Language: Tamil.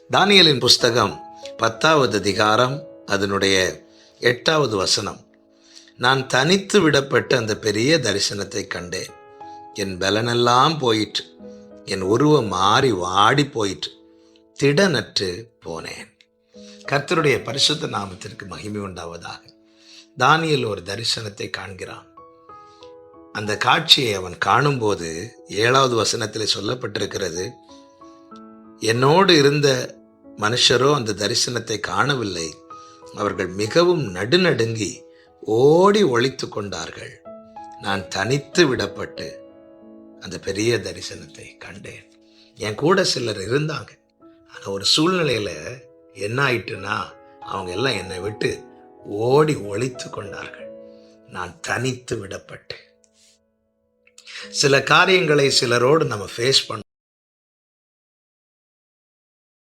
தானியேலின் புஸ்தகம் 10வது அதிகாரம் அதனுடைய 8வது வசனம். நான் தனித்து விடப்பட்டு அந்த பெரிய தரிசனத்தை கண்டேன். என் பலனெல்லாம் போயிற்று, என் உருவம் மாறி வாடி போயிற்று, திடனற்று போனேன். கர்த்தருடைய பரிசுத்த நாமத்திற்கு மகிமை உண்டாவதாக. தானியேல் ஒரு தரிசனத்தை காண்கிறான். அந்த காட்சியை அவன் காணும்போது 7வது வசனத்தில் சொல்லப்பட்டிருக்கிறது, என்னோடு இருந்த மனுஷரோ அந்த தரிசனத்தை காணவில்லை. அவர்கள் மிகவும் நடுநடுங்கி ஓடி ஒளித்து கொண்டார்கள். நான் தனித்து விடப்பட்டு அந்த பெரிய தரிசனத்தை கண்டேன். என் கூட சிலர் இருந்தாங்க. ஆனால் ஒரு சூழ்நிலையில் என்ன ஆயிட்டுன்னா, அவங்க எல்லாம் என்னை விட்டு ஓடி ஒளித்து கொண்டார்கள். நான் தனித்து விடப்பட்டு. சில காரியங்களை சிலரோடு நம்ம ஃபேஸ் பண்ண